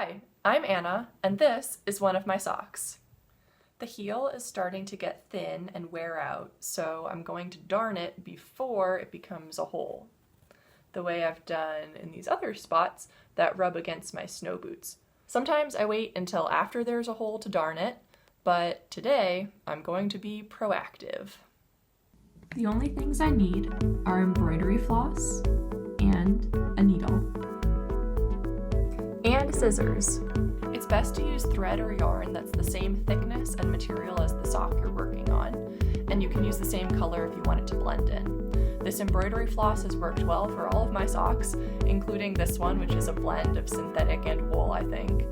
Hi, I'm Anna, and this is one of my socks. The heel is starting to get thin and wear out, so I'm going to darn it before it becomes a hole, the way I've done in these other spots that rub against my snow boots. Sometimes I wait until after there's a hole to darn it, but today I'm going to be proactive. The only things I need are embroidery floss and a needle. And scissors. It's best to use thread or yarn that's the same thickness and material as the sock you're working on, and you can use the same color if you want it to blend in. This embroidery floss has worked well for all of my socks, including this one, which is a blend of synthetic and wool, I think.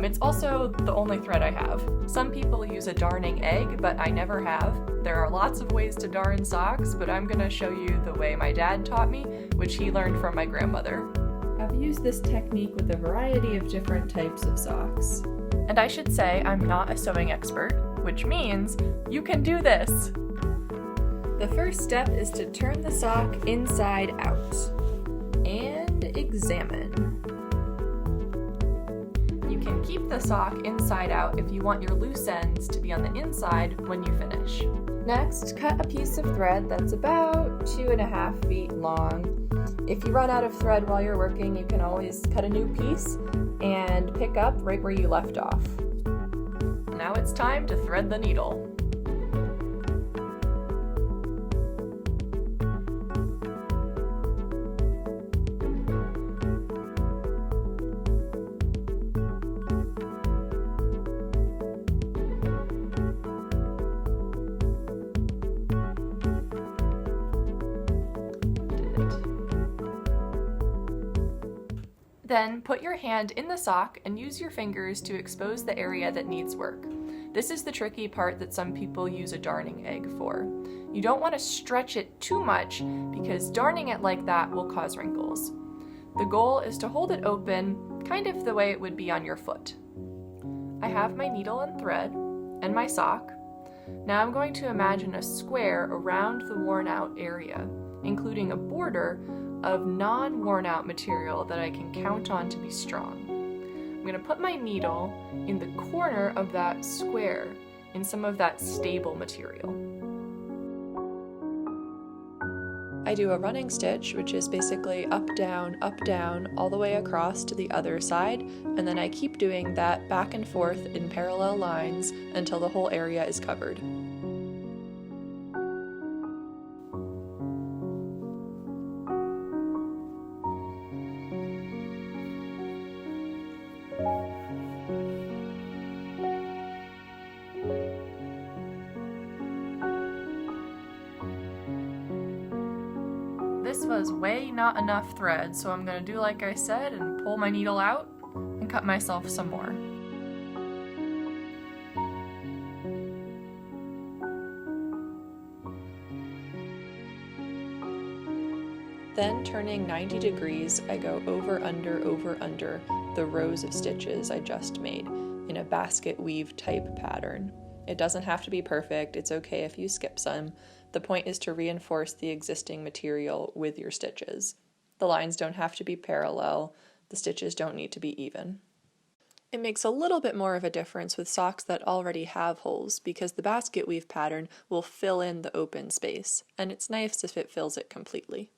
It's also the only thread I have. Some people use a darning egg, but I never have. There are lots of ways to darn socks, but I'm gonna show you the way my dad taught me, which he learned from my grandmother. I've used this technique with a variety of different types of socks. And I should say I'm not a sewing expert, which means you can do this! The first step is to turn the sock inside out and examine. You can keep the sock inside out if you want your loose ends to be on the inside when you finish. Next, cut a piece of thread that's about 2.5 feet long. If you run out of thread while you're working, you can always cut a new piece and pick up right where you left off. Now it's time to thread the needle. Then put your hand in the sock and use your fingers to expose the area that needs work. This is the tricky part that some people use a darning egg for. You don't want to stretch it too much because darning it like that will cause wrinkles. The goal is to hold it open, kind of the way it would be on your foot. I have my needle and thread and my sock. Now I'm going to imagine a square around the worn out area, including a border of non-worn out material that I can count on to be strong. I'm going to put my needle in the corner of that square in some of that stable material. I do a running stitch, which is basically up, down, all the way across to the other side, and then I keep doing that back and forth in parallel lines until the whole area is covered. This was way not enough thread, so I'm going to do like I said and pull my needle out and cut myself some more. Then turning 90 degrees, I go over, under the rows of stitches I just made in a basket weave type pattern. It doesn't have to be perfect, it's okay if you skip some. The point is to reinforce the existing material with your stitches. The lines don't have to be parallel, the stitches don't need to be even. It makes a little bit more of a difference with socks that already have holes because the basket weave pattern will fill in the open space, and it's nice if it fills it completely.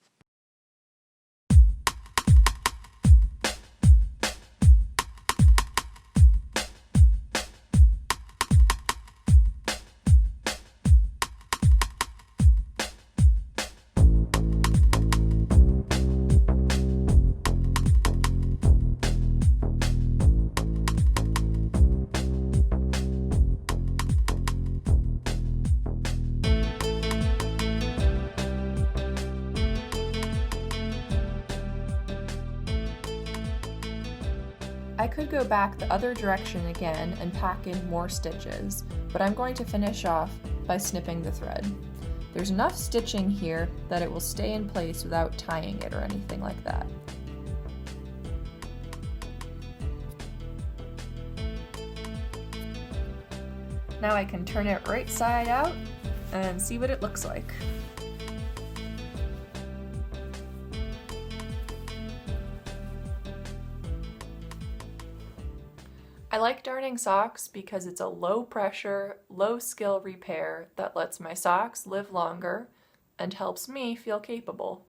I could go back the other direction again and pack in more stitches, but I'm going to finish off by snipping the thread. There's enough stitching here that it will stay in place without tying it or anything like that. Now I can turn it right side out and see what it looks like. I like darning socks because it's a low pressure, low skill repair that lets my socks live longer and helps me feel capable.